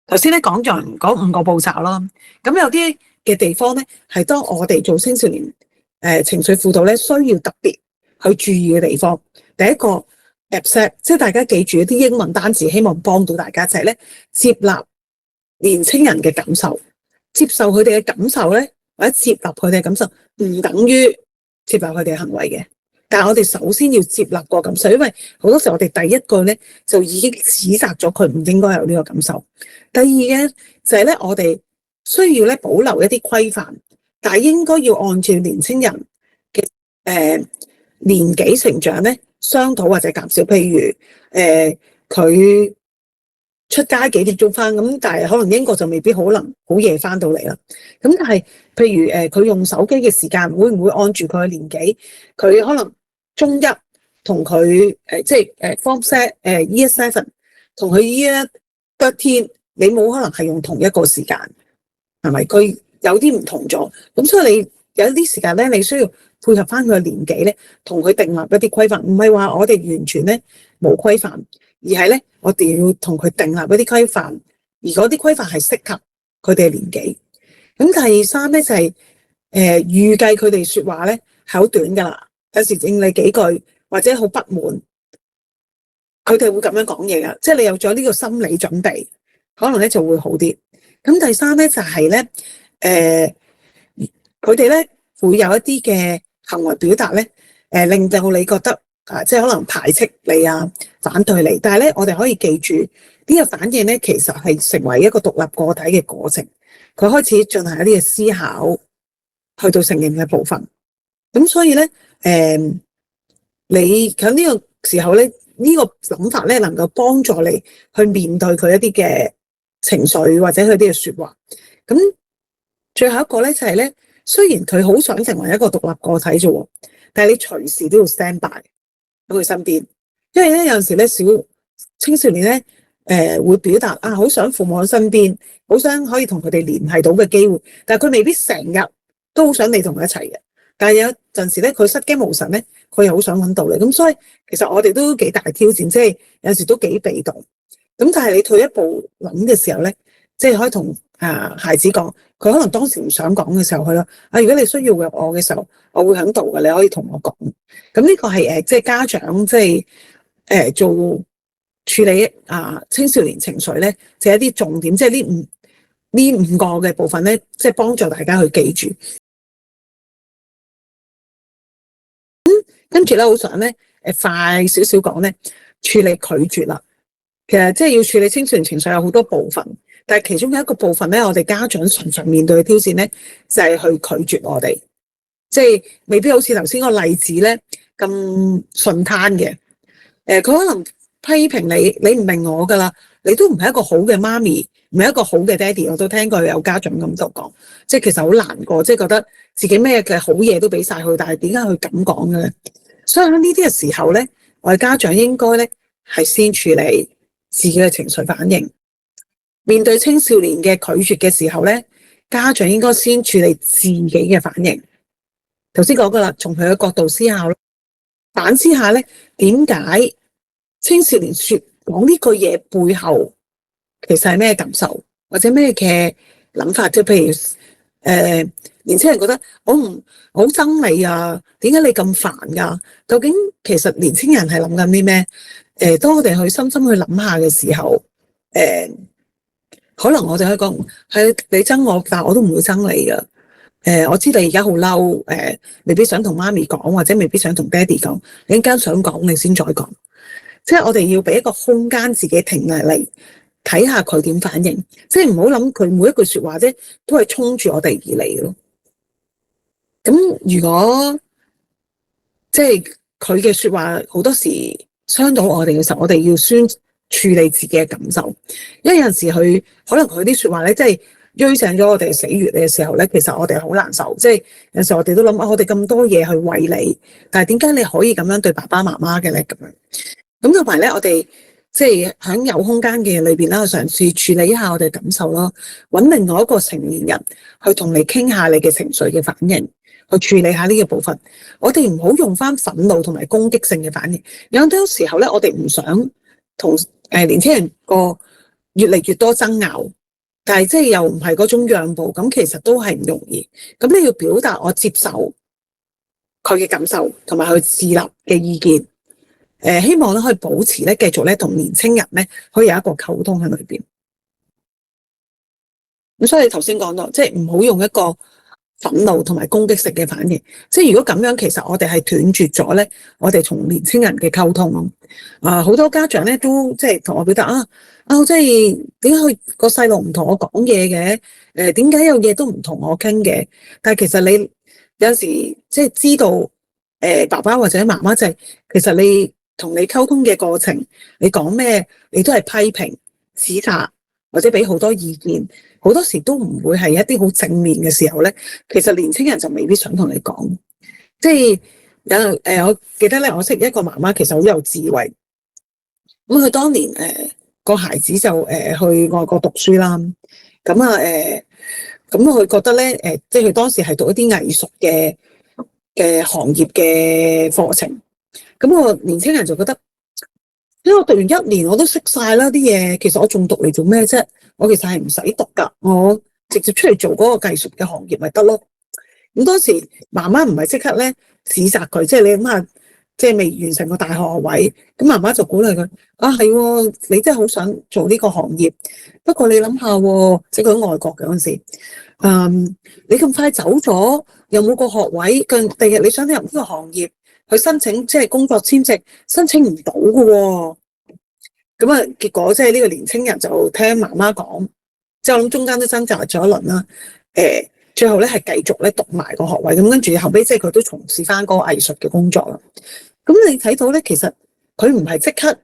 頭先咧講咗嗰5個步驟啦，咁有啲嘅地方咧係當我哋做青少年情緒輔導咧，需要特別去注意嘅地方。第一個 accept， 即係大家記住一啲英文單詞，希望幫到大家就係咧接納年青人嘅感受，接受佢哋嘅感受咧，或者接納佢哋嘅感受，唔等於接納佢哋嘅行為嘅。但係我哋首先要接納個感受，因為好多時候我哋第一句咧就已經指責咗佢唔應該有呢個感受。第二嘅就係咧，我哋需要咧保留一啲規範，但係應該要按照年青人嘅年紀成長咧商討或者減少。譬如佢出街幾點鐘翻咁，但係可能英國就未必可能好夜翻到嚟啦。咁但係譬如佢用手機嘅時間會唔會按住佢嘅年紀？佢可能中一同佢即係Form 7Year 7同佢 Year 13，你冇可能係用同一個時間，係咪？佢有啲唔同咗，咁所以你有啲時間咧，你需要配合翻佢嘅年紀咧，同佢訂立一啲規範，唔係話我哋完全咧冇規範，而係咧我哋要同佢訂立一啲規範，而嗰啲規範係適合佢哋嘅年紀。咁第三咧就係預計佢哋說話咧係好短噶啦，有時應你幾句或者好不滿，佢哋會咁樣講嘢噶，即係你有咗呢個心理準備，可能咧就會好啲。咁第三咧就係咧，佢哋咧會有一啲嘅行為表達咧，令到你覺得即係可能排斥你啊、反對你。但係咧，我哋可以記住呢個反應咧，其實係成為一個獨立個體嘅過程。佢開始進行一啲嘅思考，去到承認嘅部分。咁所以咧，你喺呢個時候咧，呢個諗法咧，能夠幫助你去面對佢一啲嘅情緒或者佢啲嘅說話。咁最後一個咧就係咧，雖然佢好想成為一個獨立個體啫，但係你隨時都要 stand by 喺佢身邊，因為咧有陣時咧青少年咧會表達好想父母喺身邊，好想可以同佢哋聯繫到嘅機會，但係佢未必成日都好想你同佢一齊嘅。但係有陣時咧，佢失驚無神咧，佢又好想揾到你。咁所以其實我哋都幾大挑戰，即係有陣時都幾被動。咁但係你退一步諗嘅時候咧，即係可以同孩子講，佢可能當時唔想講嘅時候，佢咯如果你需要嘅我嘅時候，我會喺度嘅，你可以同我講。咁呢個係即係家長即係做處理青少年情緒咧，就係一啲重點，即係呢五個嘅部分咧，即係幫助大家去記住。跟住咧，好想咧快少少講咧，處理拒絕啦。其實即係要處理青少年情緒有好多部分，但係其中有一個部分咧，我哋家長常常面對嘅挑戰咧，就係去拒絕我哋，即係未必好似頭先個例子咧咁順攤嘅。佢可能批評你唔明我噶啦，你都唔係一個好嘅媽咪，唔係一個好嘅爹哋。我都聽過有家長咁度講，即係其實好難過，即係覺得自己咩嘅好嘢都俾晒佢，但係點解佢咁講嘅咧？所以喺呢啲嘅時候咧，我哋家長應該咧係先處理自己嘅情緒反應。面對青少年嘅拒絕嘅時候咧，家長應該先處理自己嘅反應。頭先講過啦，從佢嘅角度思考，反思下咧，點解青少年講呢句嘢背後其實係咩感受，或者咩嘅諗法？即係譬如年輕人覺得我好憎你啊，點解你咁煩㗎？究竟其實年輕人係諗緊啲咩？當我哋去深深去諗下嘅時候，可能我哋可以講係你憎我，但我都唔會憎你㗎。我知道你而家好嬲，未必想同媽咪講，或者未必想同爹哋講，你一間想講，你先再講。即係我哋要俾一個空間自己停落嚟，睇下佢點反應。即係唔好諗佢每一句說話啫，都係衝住我哋而嚟嘅咯。咁如果即係佢嘅說話好多時傷到我哋嘅時候，我哋要先處理自己嘅感受。因為有陣時佢可能佢啲說話咧，即係追上咗我哋死穴嘅時候咧，其實我哋好難受。即係有陣時我哋都諗我哋咁多嘢去餵你，但係點解你可以咁樣對爸爸媽媽嘅咧？咁樣咁同埋咧，我哋即係喺有空間嘅裏邊啦，嘗試處理一下我哋感受咯，揾另外一個成年人去同你傾下你嘅情緒嘅反應，去處理下呢個部分。我哋唔好用翻憤怒同埋攻擊性嘅反應。有好多時候咧，我哋唔想同年輕人個越嚟越多爭拗，但係即係又唔係嗰種讓步，咁其實都係唔容易。咁你要表達我接受佢嘅感受，同埋佢自立嘅意見。希望咧可以保持咧繼續咧同年青人咧可以有一個溝通喺裏邊。咁所以你頭先講到，即係唔好用一個憤怒同埋攻擊性嘅反應。即係如果咁樣，其實我哋係斷絕咗咧，我哋同年青人嘅溝通咯。好多家長咧都即係同我表達即係點解佢個細路唔同我講嘢嘅？點解有嘢都唔同我傾嘅？但係其實你有時即係知道，爸爸或者媽媽就係其實你同你溝通嘅過程，你講咩，你都係批評、指責或者俾好多意見。好多時都唔會係一啲好正面嘅時候咧，其實年青人就未必想同你講。即係我記得咧，我識一個媽媽，其實好有智慧。咁佢當年個孩子就去外國讀書啦。咁佢覺得咧即係佢當時係讀一啲藝術嘅行業嘅課程。咁個年青人就覺得，因為我讀完1年我都識晒啦啲嘢，其實我仲讀嚟做咩啫？我其實係唔使讀噶，我直接出嚟做嗰個藝術嘅行業咪得咯。咁當時媽媽唔係即刻咧指責佢，即係你諗下，即係未完成個大學學位，咁媽媽就鼓勵佢係，你真係好想做呢個行業，不過你諗下，即係佢喺外國嘅嗰陣時，你咁快走咗，又冇個學位，第日你想入呢個行業去申請即係工作簽證，申請唔到噶。咁結果即係呢個年青人就聽媽媽講，即係我諗中間都掙扎咗一輪啦。最後咧係繼續咧讀埋個學位，咁跟住後尾即係佢都從事翻嗰個藝術嘅工作啦。咁你睇到咧，其實佢唔係即刻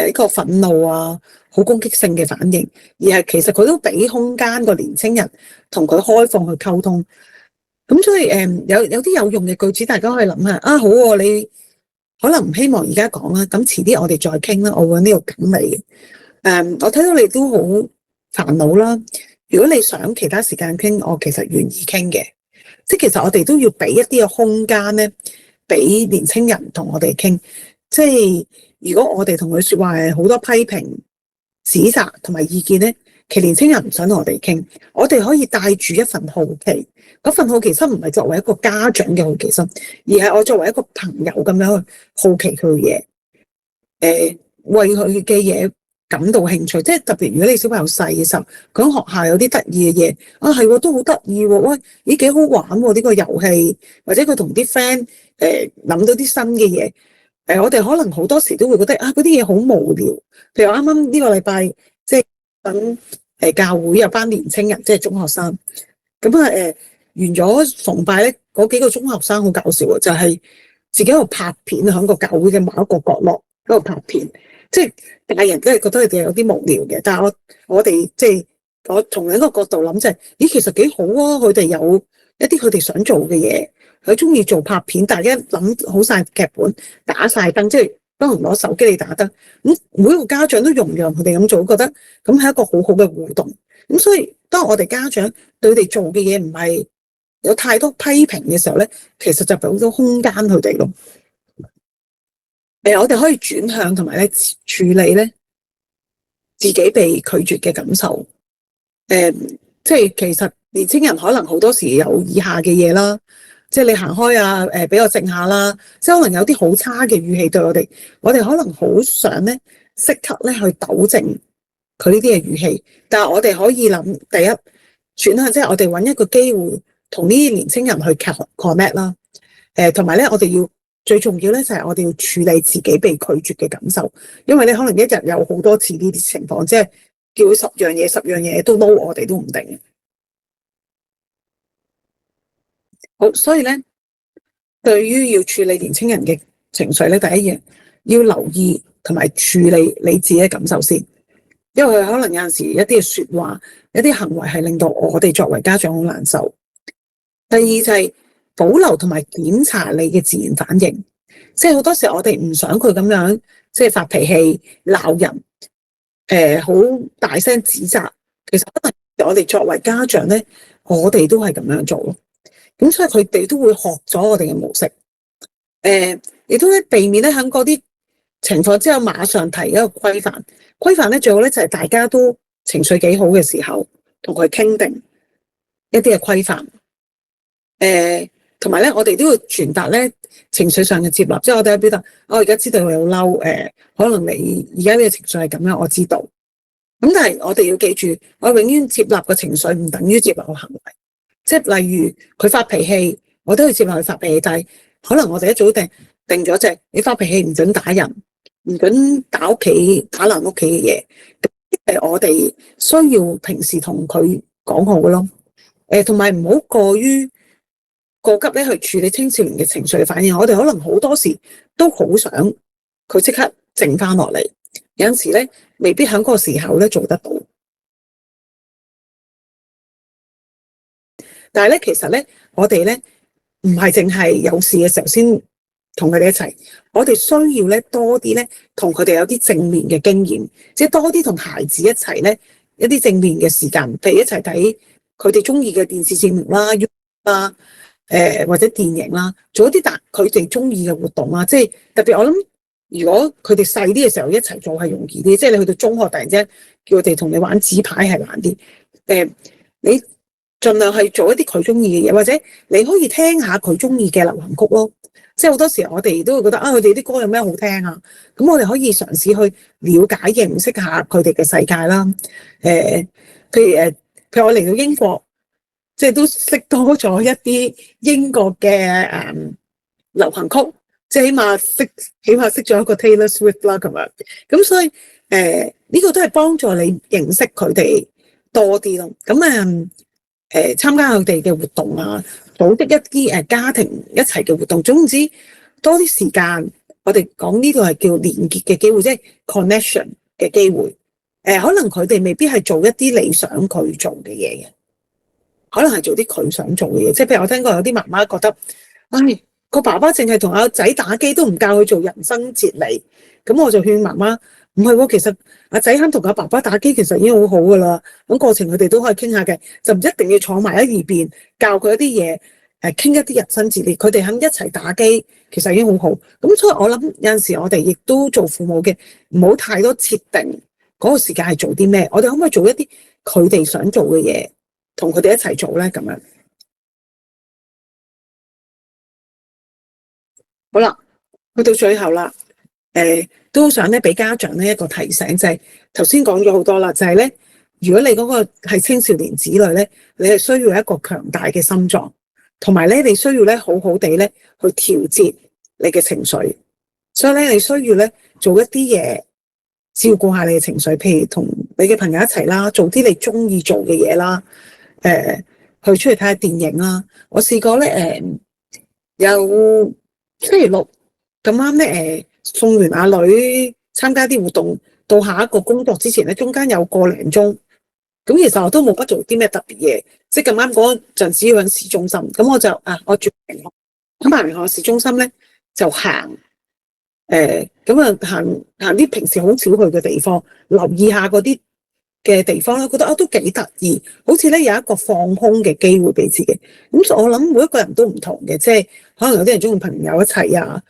一個憤怒啊，好攻擊性嘅反應，而係其實佢都俾空間個年青人同佢開放去溝通。咁所以有啲有用嘅句子，大家可以諗下好你可能唔希望而家講啦，咁遲啲我哋再傾啦。我會呢度等你。我睇到你都好煩惱啦。如果你想其他時間傾，我其實願意傾嘅。即係其實我哋都要俾一啲嘅空間咧，俾年青人同我哋傾。即係如果我哋同佢說話係好多批評、指責同埋意見咧，其實年青人唔想同我哋傾。我哋可以帶住一份好奇，嗰份好奇心唔係作為一個家長嘅好奇心，而係我作為一個朋友咁樣去好奇佢嘅嘢，為佢嘅嘢感到興趣。即係特別如果你小朋友細嘅時候，佢喺學校有啲得意嘅嘢，係都好得意喎，喂，咦幾好玩喎呢個遊戲，或者佢同啲 friend 諗到啲新嘅嘢。我哋可能好多時都會覺得嗰啲嘢好無聊。譬如啱啱呢個禮拜，即係等教會有班年青人，即係中學生。咁完咗崇拜咧，嗰幾個中學生好搞笑喎，就係自己喺度拍片，喺個教會嘅某一個角落喺度拍片。即係大人都係覺得佢哋有啲無聊嘅，但係我哋即係我從另一個角度諗就係，咦其實幾好啊！佢哋有一啲佢哋想做嘅嘢。佢中意做拍片，大家諗好晒劇本，打晒燈，即係當然攞手機嚟打燈。咁每一個家長都容讓佢哋咁做，覺得咁係一個好好嘅互動。咁所以當我哋家長對佢哋做嘅嘢唔係有太多批評嘅時候咧，其實就俾好多空間佢哋咯。我哋可以轉向同埋咧處理咧自己被拒絕嘅感受。即係其實年青人可能好多時有以下嘅嘢啦。即係你行開啊！俾我靜下啦。即係可能有啲好差嘅語氣對我哋可能好想咧，即刻咧去糾正佢呢啲嘅語氣。但係我哋可以諗，第一轉向，即係我哋揾一個機會同呢啲年青人去 connect 啦。同埋咧，我哋要最重要咧就係我哋要處理自己被拒絕嘅感受，因為咧可能一日有好多次呢啲情況，即係叫佢10樣嘢都 no，我哋都唔定。好，所以咧，對於要處理年青人嘅情緒咧，第一樣要留意同埋處理你自己嘅感受先，因為佢可能有陣時一啲嘅說話、一啲行為係令到我哋作為家長好難受。第二就係保留同埋檢查你嘅自然反應，即係好多時候我哋唔想佢咁樣，即係發脾氣、鬧人，好大聲指責。其實可能我哋作為家長咧，我哋都係咁樣做咯。咁所以佢哋都會學咗我哋嘅模式，亦都咧避免咧喺嗰啲情況之下馬上提一個規範。規範咧最好咧就係大家都情緒幾好嘅時候，同佢傾定一啲嘅規範。同埋咧，我哋都要傳達咧情緒上嘅接納，即係我哋喺表達，我而家知道你好嬲，可能你而家呢個情緒係咁樣，我知道。咁但係我哋要記住，我永遠接納個情緒唔等於接納個行為。即係例如佢發脾氣，我都要接納佢發脾氣，但係可能我哋一早定咗隻，你發脾氣唔准打人，唔准打屋企打爛屋企嘅嘢。我哋需要平時同佢講好咯。同埋唔好過急咧去處理青少年嘅情緒反應。我哋可能好多時都好想佢即刻靜翻落嚟，有陣時咧未必喺嗰個時候咧做得到。但係咧，其實咧，我哋咧唔係淨係有事嘅時候先同佢哋一齊，我哋需要咧多啲咧同佢哋有啲正面嘅經驗，即係多啲同孩子一齊咧一啲正面嘅時間，譬如一齊睇佢哋中意嘅電視節目啦、或者電影啦，做一啲佢哋中意嘅活動啊，即係特別我諗，如果佢哋細啲嘅時候一齊做係容易啲，即係你去到中學突然之間叫佢哋同你玩紙牌係難啲。你盡量係做一啲佢中意嘅嘢，或者你可以聽下佢中意嘅流行曲咯。即係好多時我哋都會覺得佢哋啲歌有咩好聽啊？咁我哋可以嘗試去了解認識下佢哋嘅世界啦。譬如我嚟到英國，即係都識多咗一啲英國嘅流行曲，即係起碼識咗一個 Taylor Swift 啦咁樣。咁所以呢個都係幫助你認識佢哋多啲咯。咁參加佢哋嘅活動啊，組織一啲家庭一齊嘅活動，總之多啲時間。我哋講呢個係叫連結嘅機會，即係 connection 嘅機會。可能佢哋未必係做一啲你想佢做嘅嘢嘅，可能係做啲佢想做嘅嘢。即係譬如我聽過有啲媽媽覺得，唉，個爸爸淨係同阿仔打機都唔教佢做人生哲理。咁我就勸媽媽，唔係喎，其實阿仔肯同阿爸爸打機其實已經好好噶啦。咁過程佢哋都可以傾下嘅，就唔一定要坐埋喺一邊教佢一啲嘢，傾一啲人生哲理。佢哋肯一齊打機，其實已經好好。咁所以我諗有陣時我哋亦都做父母嘅，唔好太多設定嗰個時間係做啲咩。我哋可唔可以做一啲佢哋想做嘅嘢，同佢哋一齊做咧？咁樣好啦，去到最後啦。都想咧俾家長咧一個提醒，就係頭先講咗好多啦，就係咧，如果你嗰個係青少年子女咧，你係需要一個強大嘅心臟，同埋咧你需要咧好好地咧去調節你嘅情緒，所以咧你需要咧做一啲嘢照顧下你嘅情緒，譬如同你嘅朋友一齊啦，做啲你中意做嘅嘢啦，去出去睇下電影啦。我試過咧，有星期六咁啱咧，送完阿女參加啲活動，到下一個工作之前咧，中間有個零鐘，咁其實我都冇乜做啲咩特別嘢，即係咁啱嗰陣時要喺市中心，咁我就我住平安，咁行完市中心咧就行，咁行啲平時好少去嘅地方，留意下嗰啲嘅地方咧，覺得都幾得意，好似咧有一個放空嘅機會俾自己。咁所以我諗每一個人都唔同嘅，即係可能有啲人中意朋友一齊啊，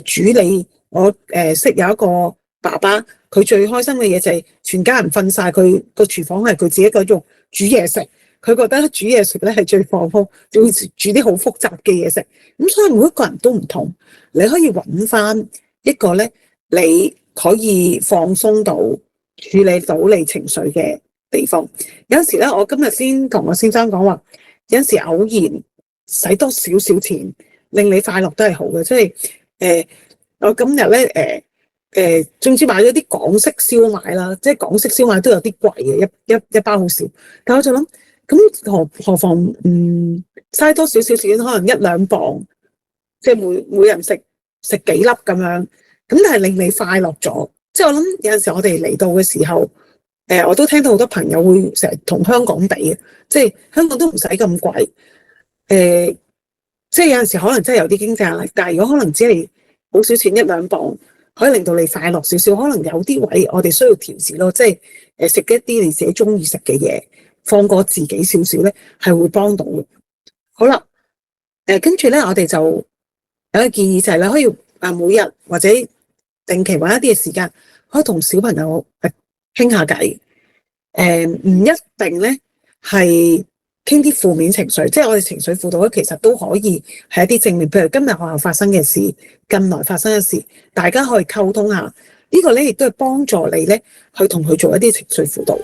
煮理。我識有一個爸爸，佢最開心嘅嘢就係全家人瞓晒，佢個廚房係佢自己嗰種煮嘢食。佢覺得煮嘢食咧係最放空，仲要煮啲好複雜嘅嘢食。咁所以每一個人都唔同，你可以揾翻一個咧，你可以放鬆到處理到你情緒嘅地方。有陣時咧，我今日先同我先生講話，有陣時偶然使多少少錢令你快樂都係好嘅，即係我今日咧總之買咗啲港式燒賣啦，即係港式燒賣都有啲貴嘅，一包好少。但我就諗，咁何妨嘥多少少錢，可能1-2磅，即係每人食幾粒咁樣，咁但係令你快樂咗。即係我諗有陣時我哋嚟到嘅時候，我都聽到好多朋友會成日同香港比，即係香港都唔使咁貴，即係有陣時可能真係有啲經濟壓力，但係如果可能只係好少錢1-2磅，可以令到你快樂少少。可能有啲位我哋需要調節咯，即係食一啲你自己中意食嘅嘢，放過自己少少咧，係會幫到嘅。好啦，跟住咧，我哋就有一個建議就係咧，可以每日或者定期揾一啲嘅時間，可以同小朋友傾下偈。唔一定咧係傾啲負面情緒，即係我哋情緒輔導咧，其實都可以係一啲正面，譬如今日學校發生嘅事，近來發生嘅事，大家可以溝通下，呢個咧亦都係幫助你咧去同佢做一啲情緒輔導。